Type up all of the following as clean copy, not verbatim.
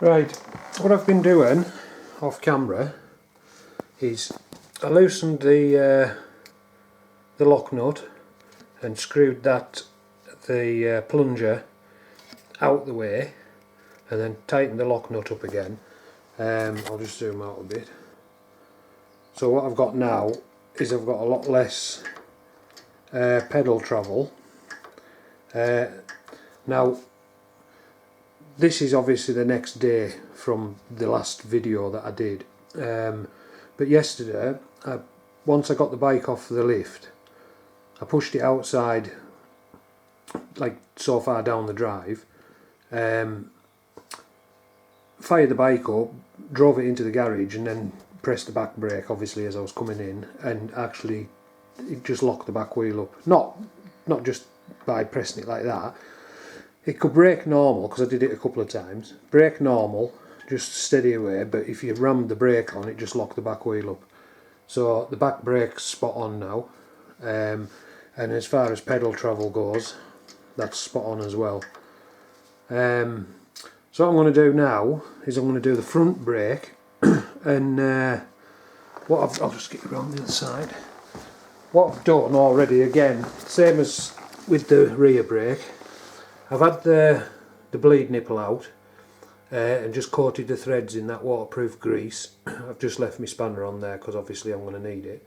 Right, what I've been doing off camera is I loosened the lock nut and screwed the plunger out the way, and then tightened the lock nut up again. I'll just zoom out a bit. So what I've got now is I've got a lot less pedal travel. Now this is obviously the next day from the last video that I did, but yesterday once I got the bike off the lift, I pushed it outside like so far down the drive, fired the bike up, drove it into the garage, and then pressed the back brake obviously as I was coming in, and actually it just locked the back wheel up. Not just by pressing it like that. It could brake normal, because I did it a couple of times. Brake normal, just steady away, but if you rammed the brake on, it just locked the back wheel up. So the back brake's spot on now, and as far as pedal travel goes, that's spot on as well. So what I'm going to do now is I'm going to do the front brake, and I'll just get around the other side. What I've done already, again, same as with the rear brake, I've had the bleed nipple out and just coated the threads in that waterproof grease. I've just left my spanner on there because obviously I'm going to need it.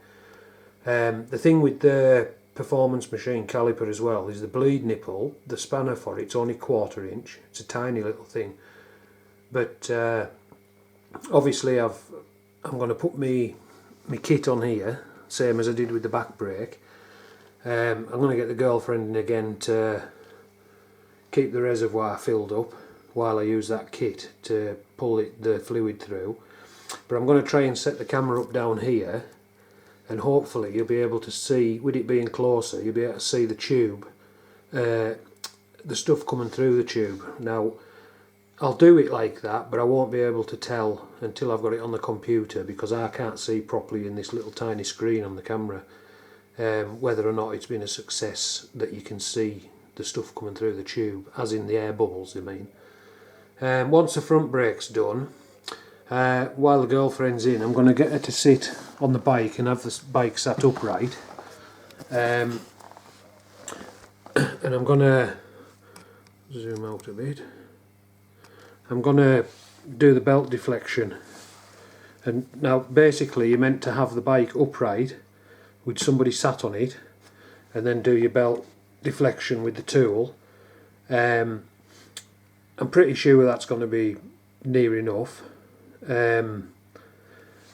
The thing with the performance machine caliper as well is the bleed nipple, the spanner for it's only 1/4 inch. It's a tiny little thing, but obviously I'm going to put my kit on here, same as I did with the back brake. I'm going to get the girlfriend in again to keep the reservoir filled up while I use that kit to pull the fluid through. But I'm going to try and set the camera up down here, and hopefully you'll be able to see, with it being closer, you'll be able to see the tube, the stuff coming through the tube. Now I'll do it like that, but I won't be able to tell until I've got it on the computer, because I can't see properly in this little tiny screen on the camera whether or not it's been a success that you can see the stuff coming through the tube, as in the air bubbles I mean. Once the front brake's done, while the girlfriend's in, I'm going to get her to sit on the bike and have the bike sat upright, and I'm going to zoom out a bit. I'm going to do the belt deflection, and now basically you're meant to have the bike upright with somebody sat on it, and then do your belt deflection with the tool. I'm pretty sure that's going to be near enough. I've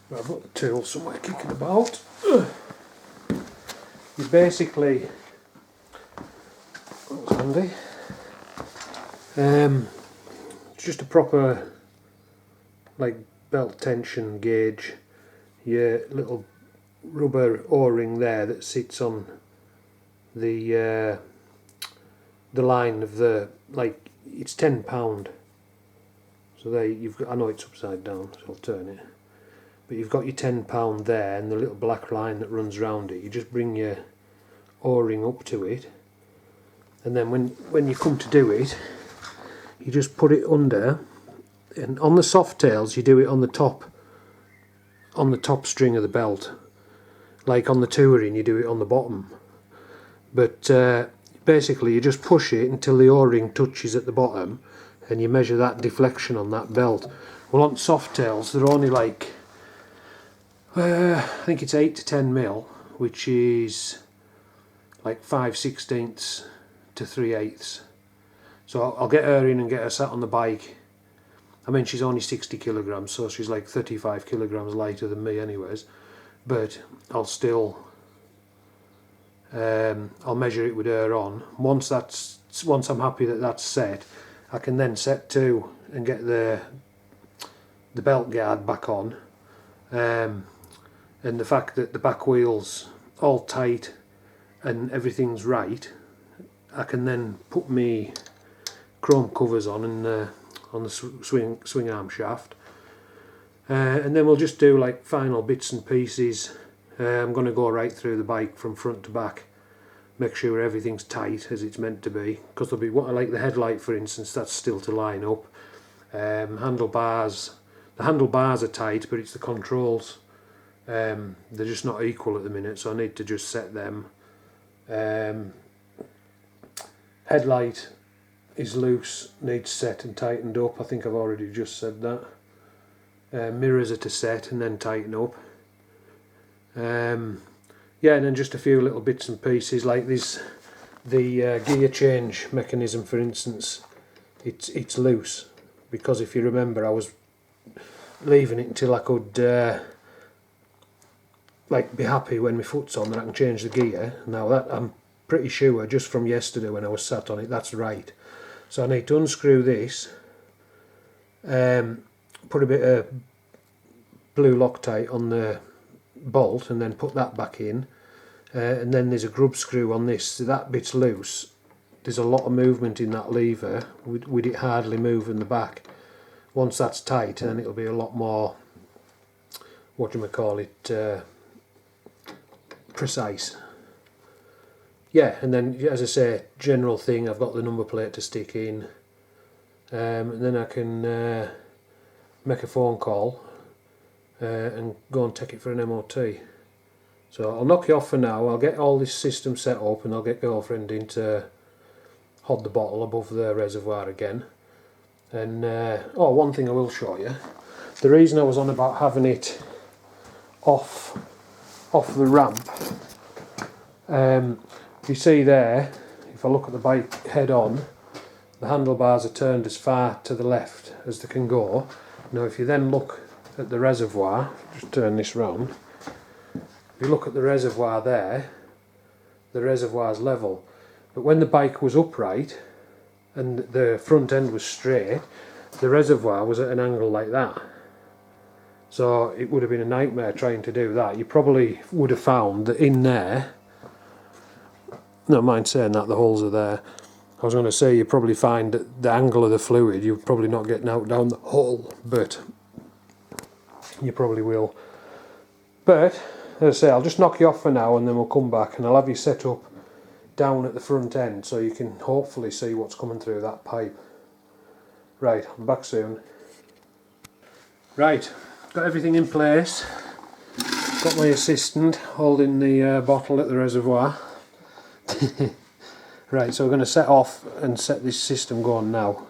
got the tool somewhere kicking about. You basically, that was handy. It's just a proper like belt tension gauge, your little rubber O-ring there that sits on the line of the, like, it's £10. So there you've got, I know it's upside down, so I'll turn it, but you've got your £10 there, and the little black line that runs around it. You just bring your O-ring up to it, and then when you come to do it, you just put it under, and on the soft tails you do it on the top string of the belt. Like on the touring you do it on the bottom, but basically you just push it until the O-ring touches at the bottom, and you measure that deflection on that belt. Well, on soft tails they're only like I think it's 8 to 10 mil, which is like 5/16 to 3/8. So I'll get her in and get her sat on the bike. I mean, she's only 60 kilograms, so she's like 35 kilograms lighter than me anyways, but I'll still I'll measure it with her on. Once I'm happy that that's set, I can then set to and get the belt guard back on, and the fact that the back wheel's all tight and everything's right, I can then put me chrome covers on the swing arm shaft, and then we'll just do like final bits and pieces. I'm going to go right through the bike from front to back, make sure everything's tight as it's meant to be, because there'll be, what I like the headlight for instance, that's still to line up, Handlebars, the handlebars are tight, but it's the controls. They're just not equal at the minute, so I need to just set them. Headlight is loose, needs set and tightened up. I think I've already just said that. Mirrors are to set and then tighten up. Yeah, and then just a few little bits and pieces like this. The gear change mechanism, for instance, it's loose, because if you remember, I was leaving it until I could like be happy when my foot's on that I can change the gear. Now that I'm pretty sure just from yesterday when I was sat on it, that's right. So I need to unscrew this, put a bit of blue Loctite on the bolt and then put that back in, and then there's a grub screw on this, so that bit's loose. There's a lot of movement in that lever with it hardly moving the back. Once that's tight, then it'll be a lot more, what do you call it, precise. Yeah, and then as I say, general thing, I've got the number plate to stick in, and then I can make a phone call and go and take it for an MOT. So I'll knock you off for now. I'll get all this system set up and I'll get girlfriend in to hold the bottle above the reservoir again. And oh, one thing I will show you, the reason I was on about having it off the ramp, you see there, if I look at the bike head on, the handlebars are turned as far to the left as they can go. Now if you then look at the reservoir, just turn this round, if you look at the reservoir there, the reservoir's level, but when the bike was upright and the front end was straight, the reservoir was at an angle like that. So it would have been a nightmare trying to do that. You probably would have found that in there, no mind saying that, the holes are there. I was going to say you probably find that the angle of the fluid, you're probably not getting out down the hole, but you probably will. But as I say, I'll just knock you off for now and then we'll come back and I'll have you set up down at the front end so you can hopefully see what's coming through that pipe. Right, I'm back soon. Right, got everything in place. Got my assistant holding the bottle at the reservoir. Right, so we're going to set off and set this system going now.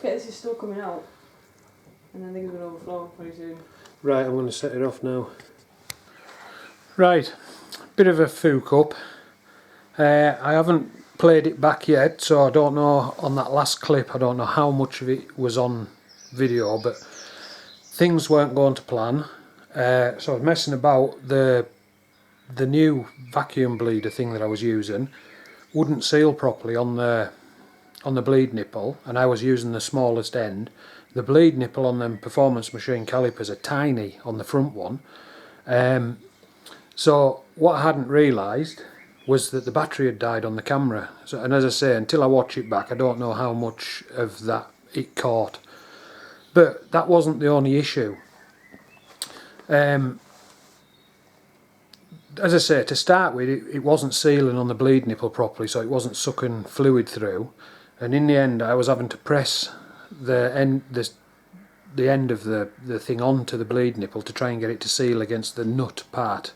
get this is still coming out, and then things are going to overflow pretty soon. Right, I'm going to set it off now. Right, bit of a fook up. I haven't played it back yet, so I don't know, on that last clip I don't know how much of it was on video, but things weren't going to plan. So I was messing about. The new vacuum bleeder thing that I was using wouldn't seal properly on the bleed nipple, and I was using the smallest end. The bleed nipple on them performance machine calipers are tiny on the front one. So what I hadn't realised was that the battery had died on the camera. So, and as I say, until I watch it back, I don't know how much of that it caught. But that wasn't the only issue. As I say, to start with, it wasn't sealing on the bleed nipple properly, so it wasn't sucking fluid through. And in the end, I was having to press the end of the thing onto the bleed nipple to try and get it to seal against the nut part.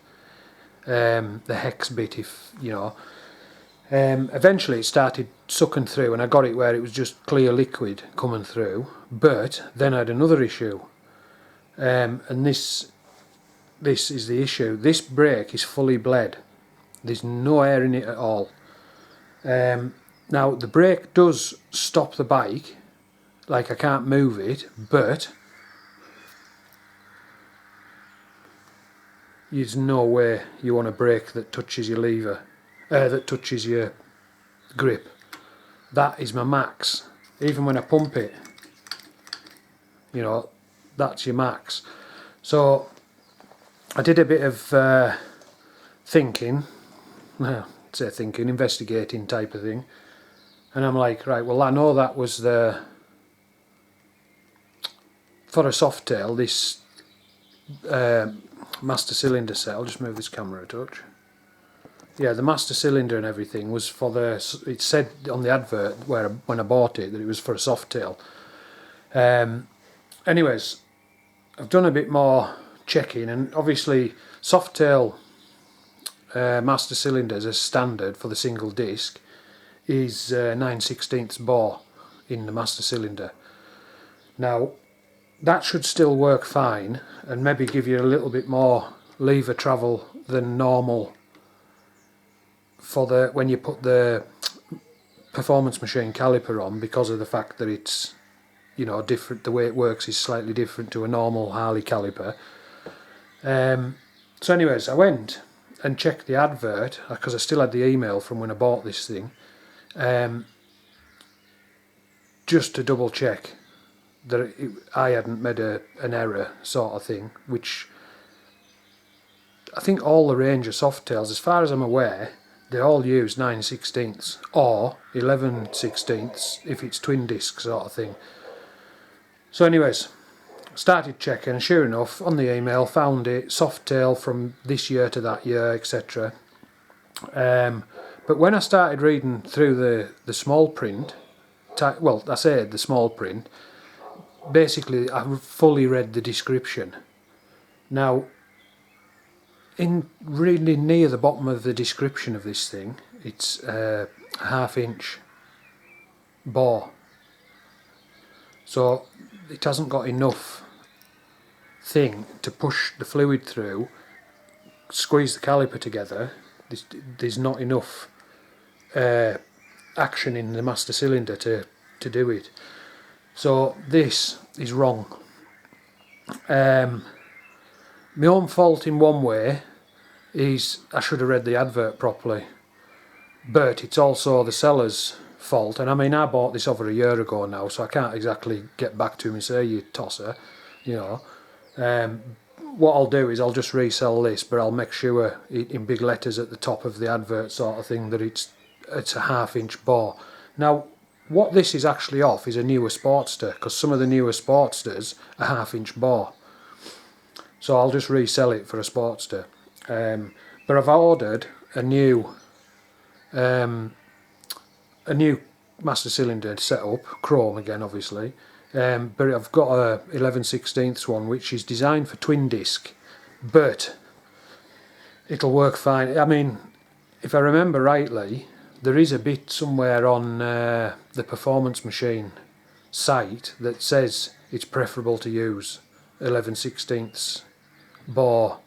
The hex bit, if you know. Eventually it started sucking through, and I got it where it was just clear liquid coming through. But then I had another issue, and this is the issue. This brake is fully bled. There's no air in it at all. Now the brake does stop the bike, like I can't move it, but there's no way you want a brake that touches your lever, that touches your grip. That is my max. Even when I pump it, you know, that's your max. So I did a bit of thinking, investigating type of thing, and I'm like, right, well, I know that was for a soft tail, this master cylinder set. I'll just move this camera a touch. Yeah, the master cylinder and everything was for it said on the advert when I bought it that it was for a soft tail. Anyways, I've done a bit more checking, and obviously soft tail master cylinders as standard for the single disc is 9/16 bore in the master cylinder. Now that should still work fine and maybe give you a little bit more lever travel than normal for when you put the performance machine caliper on, because of the fact that it's, you know, different. The way it works is slightly different to a normal Harley caliper. So anyways, I went and checked the advert because I still had the email from when I bought this thing, just to double check that I hadn't made an error sort of thing, which I think all the range of Softails, as far as I'm aware, they all use 9/16 or 11/16 if it's twin disc sort of thing. So anyways, started checking, and sure enough, on the email, found it, Softail from this year to that year, etc. But when I started reading through the small print, well, I say the small print, basically I fully read the description. Now, in really near the bottom of the description of this thing, it's a 1/2 inch bore. So it hasn't got enough thing to push the fluid through, squeeze the caliper together. There's not enough action in the master cylinder to do it. So this is wrong. My own fault in one way is I should have read the advert properly, but it's also the seller's fault. And I mean, I bought this over a year ago now, so I can't exactly get back to him and say, you tosser, you know. What I'll do is I'll just resell this, but I'll make sure in big letters at the top of the advert sort of thing that it's a 1/2 inch bore. Now, what this is actually off is a newer Sportster, because some of the newer Sportsters are 1/2 inch bore. So I'll just resell it for a Sportster. But I've ordered a new master cylinder set up, chrome again obviously, but I've got a 11/16 one which is designed for twin disc, but it'll work fine. I mean, if I remember rightly, there is a bit somewhere on the performance machine site that says it's preferable to use 11/16 bore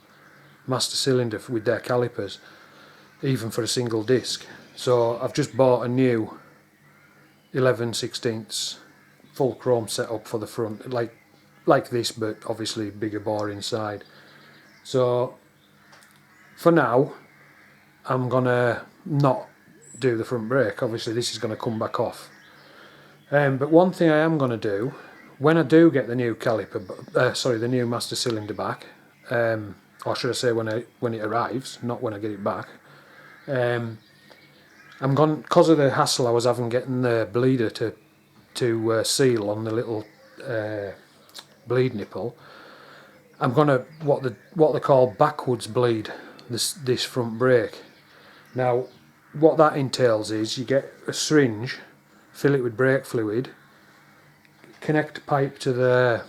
master cylinder with their calipers, even for a single disc. So I've just bought a new 11/16 full chrome setup for the front, like this, but obviously bigger bore inside. So for now I'm gonna not do the front brake. Obviously this is going to come back off, but one thing I am going to do when I do get the new caliper, the new master cylinder back, or should I say when it arrives, not when I get it back, I'm going, because of the hassle I was having getting the bleeder to seal on the little bleed nipple, I'm gonna what they call backwards bleed this front brake. Now what that entails is you get a syringe, fill it with brake fluid, connect a pipe to the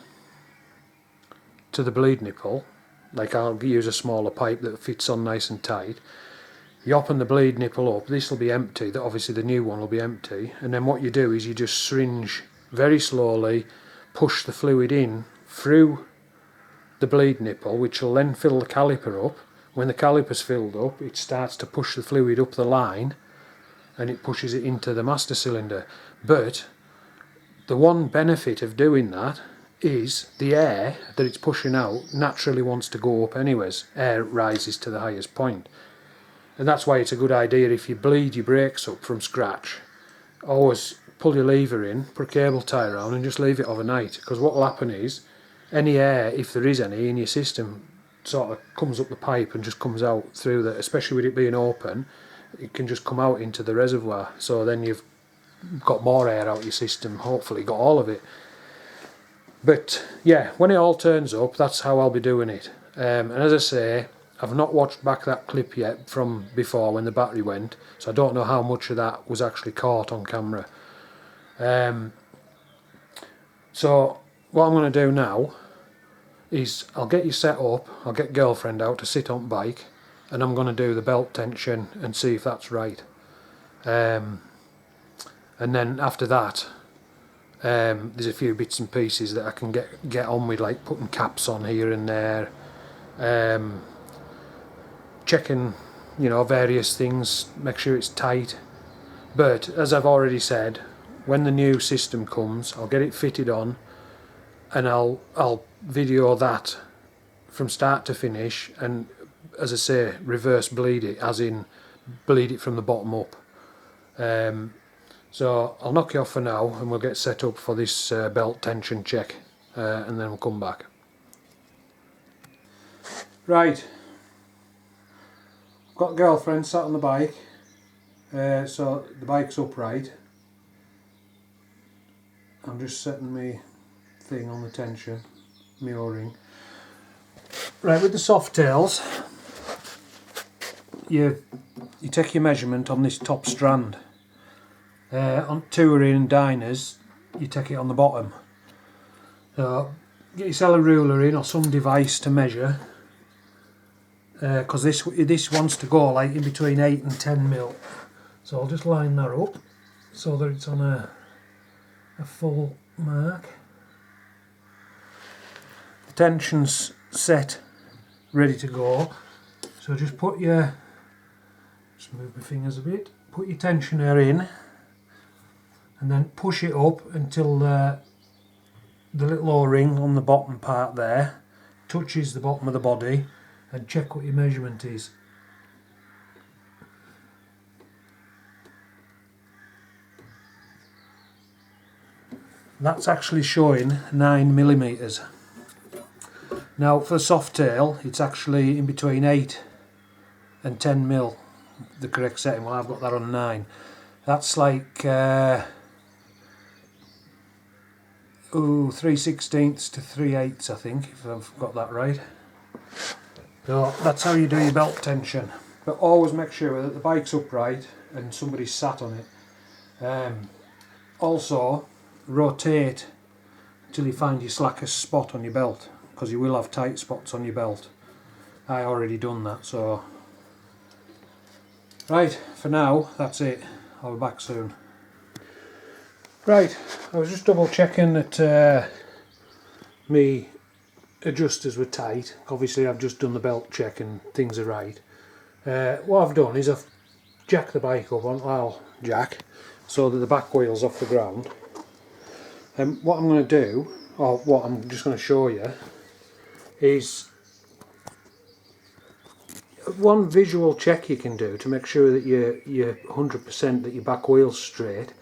bleed nipple, like I'll use a smaller pipe that fits on nice and tight. You open the bleed nipple up, this will be empty, obviously the new one will be empty, and then what you do is you just syringe very slowly, push the fluid in through the bleed nipple, which will then fill the caliper up. When the caliper's filled up, it starts to push the fluid up the line and it pushes it into the master cylinder. But the one benefit of doing that is the air that it's pushing out naturally wants to go up anyways. Air rises to the highest point. And that's why it's a good idea, if you bleed your brakes up from scratch, always pull your lever in, put a cable tie around and just leave it overnight, because what will happen is any air, if there is any in your system, sort of comes up the pipe and just comes out through the, especially with it being open, it can just come out into the reservoir. So then you've got more air out your system, hopefully got all of it. But yeah, when it all turns up, that's how I'll be doing it. And as I say, I've not watched back that clip yet from before when the battery went, so I don't know how much of that was actually caught on camera. So what I'm going to do now is I'll get you set up, I'll get girlfriend out to sit on bike, and I'm going to do the belt tension and see if that's right. And then after that, there's a few bits and pieces that I can get on with, like putting caps on here and there, checking, various things, make sure it's tight. But as I've already said, when the new system comes, I'll get it fitted on, and I'll video that from start to finish, and as I say, reverse bleed it, as in bleed it from the bottom up. So I'll knock you off for now and we'll get set up for this belt tension check, and then we'll come back. Right, I've got girlfriend sat on the bike, so the bike's upright. I'm just setting my thing on the tension, my O-ring. Right, with the soft tails, you take your measurement on this top strand. On touring and diners, you take it on the bottom. So get yourself a ruler in or some device to measure, because this wants to go like in between 8 and 10 mil. So I'll just line that up so that it's on a full mark. The tension's set, ready to go. So just just move my fingers a bit, put your tensioner in, and then push it up until the little O-ring on the bottom part there touches the bottom of the body, and check what your measurement is. That's actually showing 9mm. Now for the soft tail, it's actually in between 8 and 10 mil, the correct setting. Well, I've got that on 9. That's like 3/16 to 3/8, I think, if I've got that right. So that's how you do your belt tension. But always make sure that the bike's upright and somebody's sat on it. Also, rotate till you find your slackest spot on your belt, because you will have tight spots on your belt. I already done that, so right, for now that's it. I'll be back soon. Right, I was just double checking that me adjusters were tight. Obviously I've just done the belt check and things are right. What I've done is I've jacked the bike up on oil jack so that the back wheel's off the ground. And what I'm going to do, or what I'm just going to show you, is one visual check you can do to make sure that you're 100% that your back wheel's straight,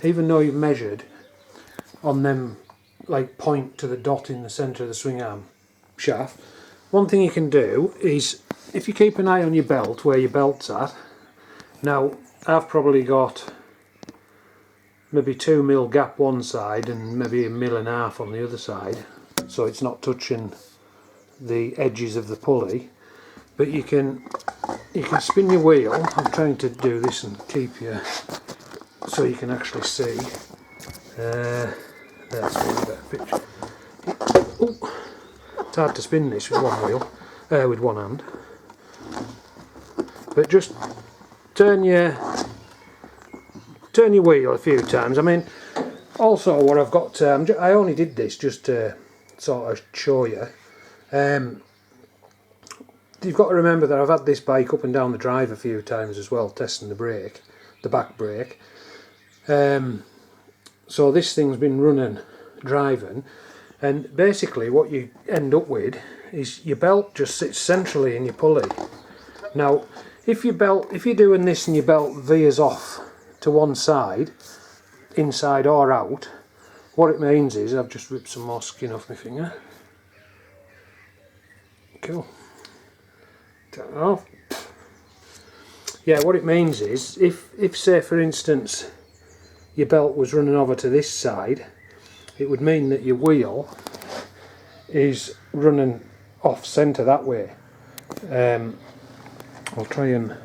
even though you've measured on them, like point to the dot in the centre of the swing arm shaft. One thing you can do is, if you keep an eye on your belt, where your belt's at. Now I've probably got maybe 2 mil gap one side and maybe 1.5 mil on the other side, so it's not touching the edges of the pulley. But you can spin your wheel. I'm trying to do this and keep you so you can actually see. That's a better picture. Ooh, it's hard to spin this with one wheel, with one hand. But just turn your wheel a few times. I mean, also what I've got, I only did this just to sort of show you. You've got to remember that I've had this bike up and down the drive a few times as well, testing the brake, the back brake. So this thing's been running, driving, and basically what you end up with is your belt just sits centrally in your pulley. Now, if you're doing this and your belt veers off to one side, inside or out, what it means is, I've just ripped some more skin off my finger. Cool. Turn it off. Yeah, what it means is, if say for instance your belt was running over to this side, it would mean that your wheel is running off centre that way. I'll try and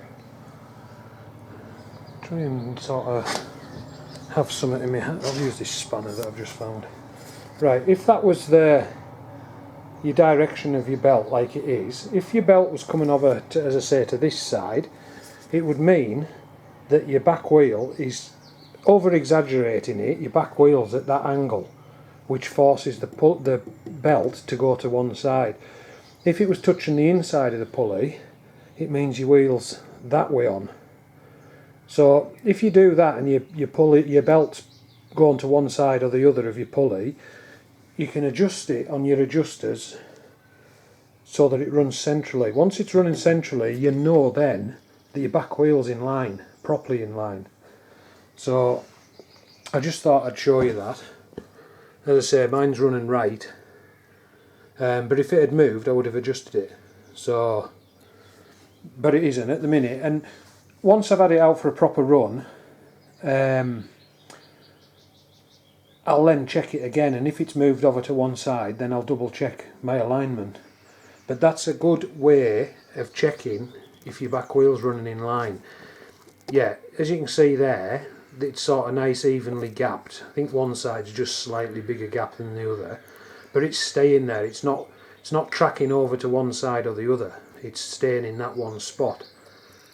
sort of have something in my hand. I'll use this spanner that I've just found. Right, if that was your direction of your belt like it is, if your belt was coming over to, as I say, to this side, it would mean that your back wheel is over exaggerating it. Your back wheel's at that angle, which forces the belt to go to one side. If it was touching the inside of the pulley, it means your wheel's that way on. So if you do that and your belt's going to one side or the other of your pulley, you can adjust it on your adjusters so that it runs centrally. Once it's running centrally, you know then that your back wheel's in line, properly in line. So I just thought I'd show you that. As I say, mine's running right, but if it had moved I would have adjusted it. So, but it isn't at the minute, and once I've had it out for a proper run, I'll then check it again, and if it's moved over to one side, then I'll double check my alignment. But that's a good way of checking if your back wheel's running in line. Yeah, as you can see there, it's sort of nice evenly gapped. I think one side's just slightly bigger gap than the other, but it's staying there. It's not tracking over to one side or the other. It's staying in that one spot.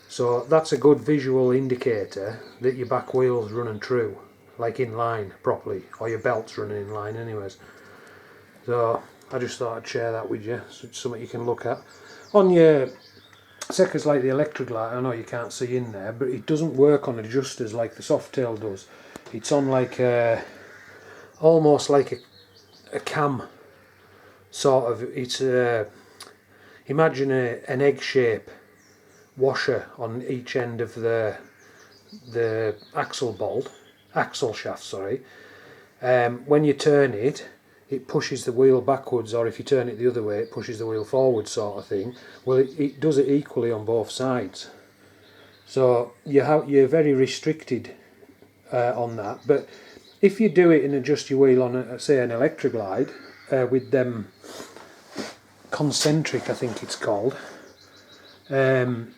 So that's a good visual indicator that your back wheel's running true, like in line properly, or your belt's running in line anyways. So I just thought I'd share that with you, so it's something you can look at. On your Second's like the electric light, I know you can't see in there, but it doesn't work on adjusters like the Softail does. It's on like almost like a cam sort of. It's imagine an egg shape washer on each end of the axle shaft. Sorry. When you turn it, it pushes the wheel backwards, or if you turn it the other way, it pushes the wheel forward, sort of thing. Well, it does it equally on both sides. So you're very restricted on that. But if you do it and adjust your wheel on, say, an electric glide with them concentric, I think it's called, and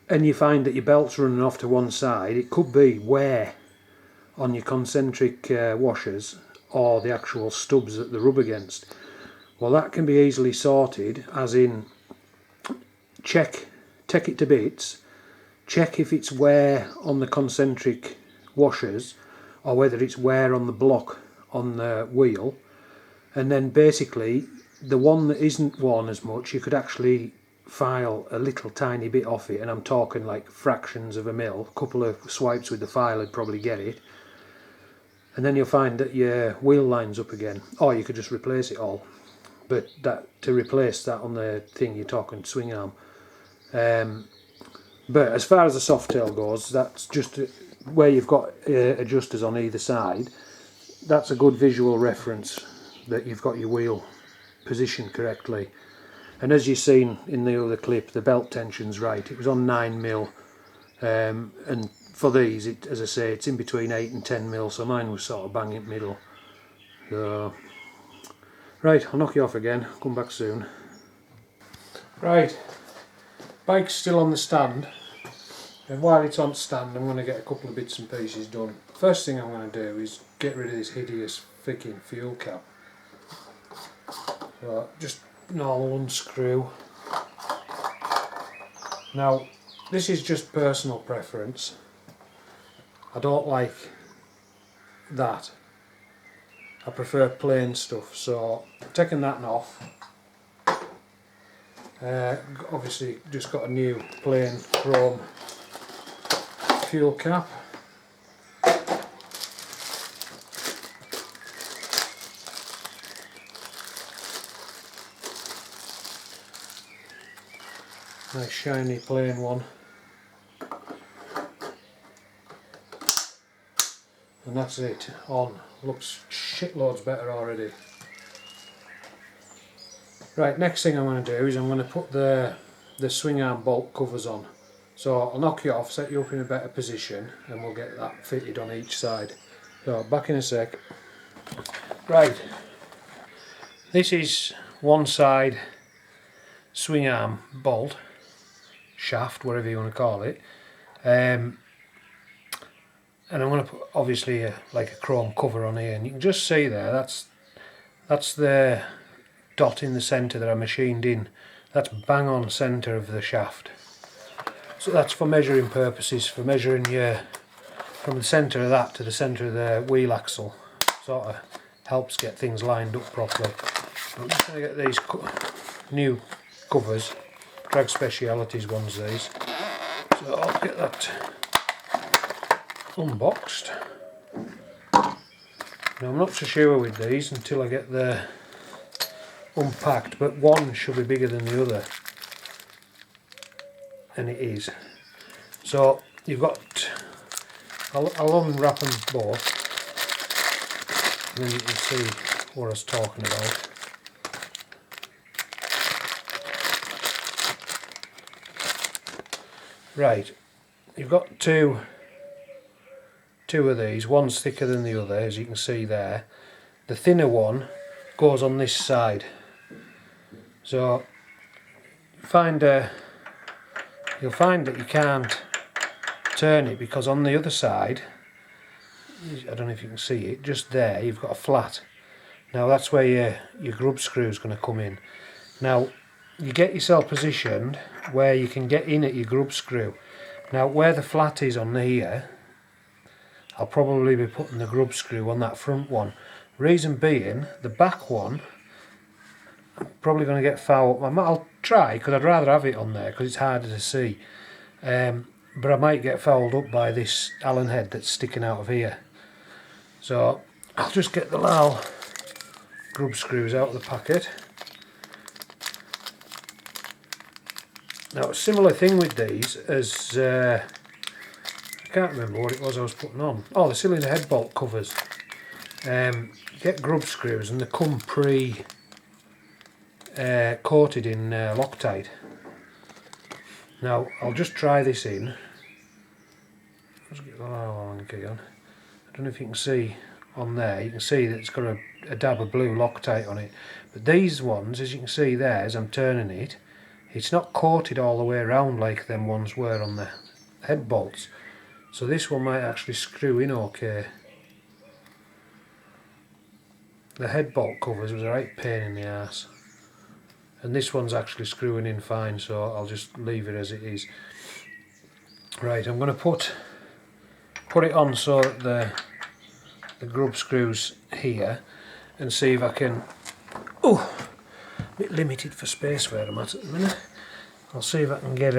you find that your belt's running off to one side, it could be wear on your concentric washers or the actual stubs that they rub against. Well, that can be easily sorted, as in take it to bits, check if it's wear on the concentric washers or whether it's wear on the block on the wheel. And then basically the one that isn't worn as much, you could actually file a little tiny bit off it, and I'm talking like fractions of a mil. A couple of swipes with the file would probably get it, and then you'll find that your wheel lines up again. Or you could just replace it all, but to replace that on the thing, you're talking swing arm. But as far as the soft tail goes, that's just where you've got adjusters on either side. That's a good visual reference that you've got your wheel positioned correctly. And as you've seen in the other clip, the belt tension's right. It was on 9mm, and for these, as I say, it's in between 8 and 10mm, so mine was sort of bang in the middle. So, right, I'll knock you off again, come back soon. Right, bike's still on the stand, and while it's on stand I'm going to get a couple of bits and pieces done. First thing I'm going to do is get rid of this hideous freaking fuel cap. So, just normal unscrew. Now this is just personal preference. I don't like that. I prefer plain stuff, so taking that off. Obviously just got a new plain chrome fuel cap. Nice shiny plain one, and that's it, on. Looks shitloads better already. Right, next thing I'm going to do is I'm going to put the swing arm bolt covers on. So I'll knock you off, set you up in a better position, and we'll get that fitted on each side. So back in a sec. Right, this is one side swing arm bolt, shaft, whatever you want to call it, and I'm going to put obviously like a chrome cover on here, and you can just see there, that's the dot in the centre that I machined in. That's bang on centre of the shaft, so that's for measuring purposes, for measuring your from the centre of that to the centre of the wheel axle. Sort of helps get things lined up properly. I'm just going to get these new covers, Drag Specialities ones these, so I'll get that unboxed. Now I'm not so sure with these until I get the unpacked, but one should be bigger than the other, and it is. So you've got, I'll unwrap them both, and then you can see what I was talking about. Right, you've got two of these, one's thicker than the other, as you can see there. The thinner one goes on this side, so you'll find that you can't turn it, because on the other side, I don't know if you can see it, just there you've got a flat. Now that's where your grub screw is going to come in. Now you get yourself positioned where you can get in at your grub screw. Now where the flat is on here, I'll probably be putting the grub screw on that front one. Reason being, the back one I'm probably going to get fouled. I'll try, because I'd rather have it on there because it's harder to see, but I might get fouled up by this Allen head that's sticking out of here. So I'll just get the little grub screws out of the packet. Now a similar thing with these as I can't remember what it was I was putting on. Oh, the cylinder head bolt covers. Get grub screws and they come coated in Loctite. Now I'll just try this in. Let's get the long key on. I don't know if you can see on there, you can see that it's got a dab of blue Loctite on it. But these ones, as you can see there, as I'm turning it, it's not coated all the way around like them ones were on the head bolts. So this one might actually screw in okay. The head bolt covers was a right pain in the arse. And this one's actually screwing in fine, so I'll just leave it as it is. Right, I'm going to put it on so that the grub screws here and see if I can... Oh, a bit limited for space where I'm at the minute. I'll see if I can get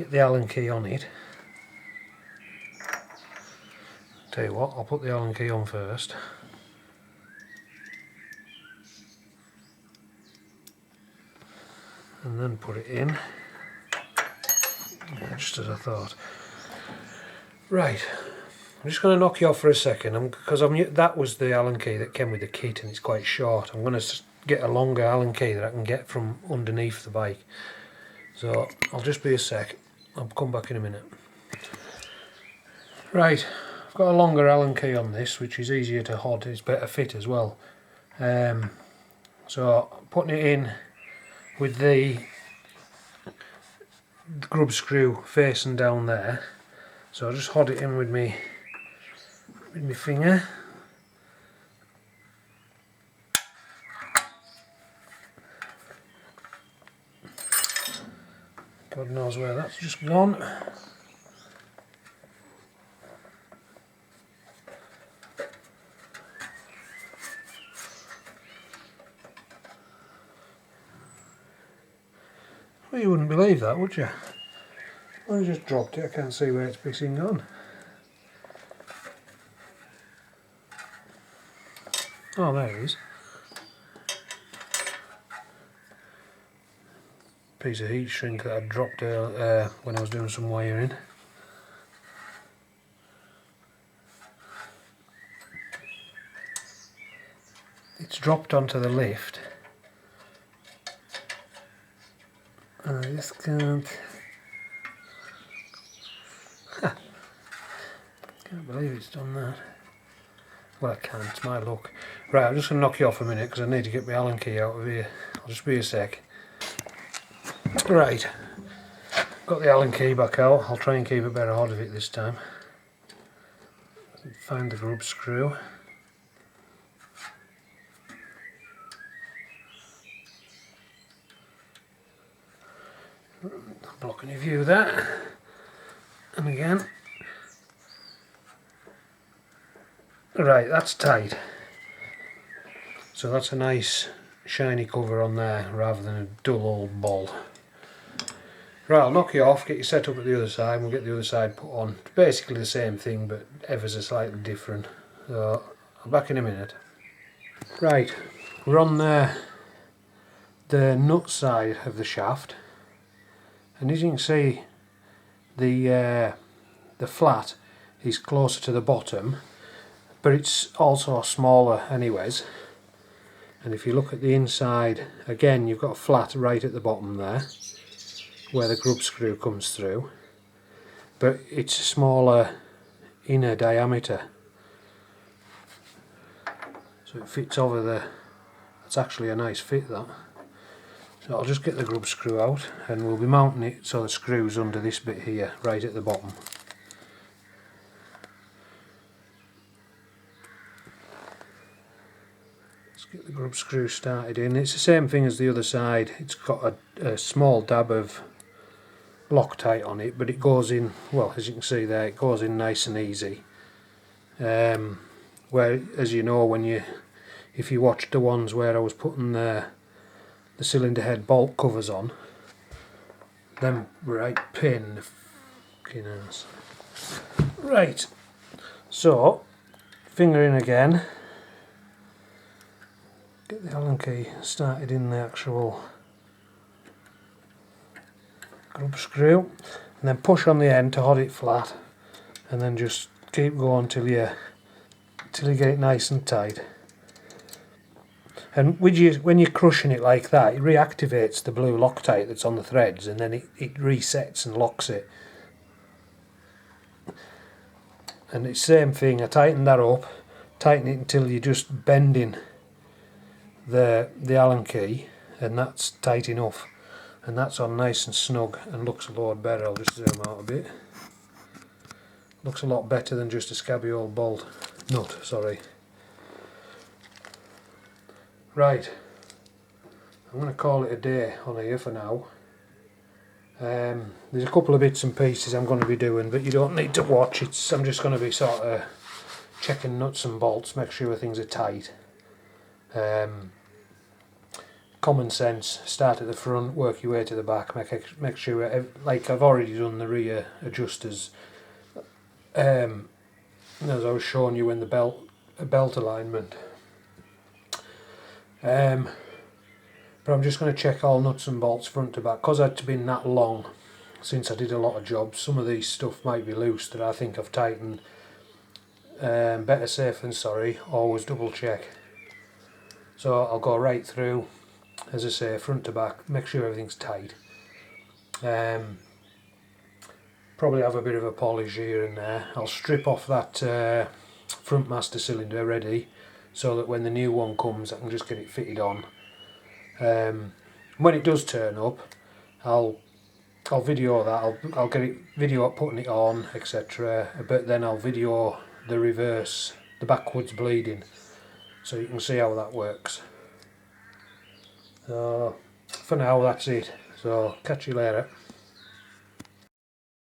the Allen key on it. Tell you what, I'll put the Allen key on first. And then put it in. Yeah, just as I thought. Right, I'm just going to knock you off for a second because that was the Allen key that came with the kit and it's quite short. I'm going to get a longer Allen key that I can get from underneath the bike. So I'll just be a sec. I'll come back in a minute. Right, I've got a longer Allen key on this, which is easier to hold. It's better fit as well. So I'm putting it in with the grub screw facing down there. So I'll just hold it in with my finger. God knows where that's just gone. Well, you wouldn't believe that, would you? I just dropped it, I can't see where it's pissing gone. Oh, there it is. Piece of heat shrink that I dropped when I was doing some wiring. It's dropped onto the lift. I just can't believe it's done that. Well, I can't, it's my luck. Right, I'm just going to knock you off a minute because I need to get my Allen key out of here. I'll just be a sec. Right, got the Allen key back out. I'll try and keep a better hold of it this time. Find the grub screw. Blocking your view there. And again. Right, that's tight. So that's a nice shiny cover on there rather than a dull old ball. Right, I'll knock you off, get you set up at the other side, and we'll get the other side put on. It's basically the same thing, but ever so slightly different. So I'll be back in a minute. Right, we're on the nut side of the shaft, and as you can see, the flat is closer to the bottom, but it's also smaller anyways. And if you look at the inside, again you've got a flat right at the bottom there, where the grub screw comes through, but it's a smaller inner diameter, so it fits over the... It's actually a nice fit, that. So I'll just get the grub screw out and we'll be mounting it so the screw's under this bit here, right at the bottom. Let's get the grub screw started in. It's the same thing as the other side. It's got a small dab of Loctite on it, but it goes in, well, as you can see there, it goes in nice and easy. Where, as you know, if you watched the ones where I was putting the cylinder head bolt covers on, them right pain in the fucking ass. Right, so finger in again, get the Allen key started in the actual grub screw, and then push on the end to hold it flat, and then just keep going till you get it nice and tight. And when you're crushing it like that, it reactivates the blue Loctite that's on the threads, and then it resets and locks it. And it's the same thing, I tighten that up, tighten it until you're just bending the Allen key, and that's tight enough. And that's on nice and snug and looks a lot better. I'll just zoom out a bit. Looks a lot better than just a scabby old nut, sorry. Right, I'm going to call it a day on here for now. There's a couple of bits and pieces I'm going to be doing, but you don't need to watch. I'm just going to be sort of checking nuts and bolts, make sure things are tight. Common sense, start at the front, work your way to the back, make sure, like I've already done the rear adjusters, as I was showing you in the belt alignment. But I'm just going to check all nuts and bolts front to back, because it's been that long since I did a lot of jobs. Some of these stuff might be loose that I think I've tightened. Better safe than sorry, always double check. So I'll go right through, as I say, front to back, make sure everything's tight. Probably have a bit of a polish here and there. I'll strip off that front master cylinder ready, so that when the new one comes I can just get it fitted on. When it does turn up, I'll video that. I'll get it video putting it on, etc. But then I'll video the reverse, the backwards bleeding, so you can see how that works. So for now that's it. So catch you later.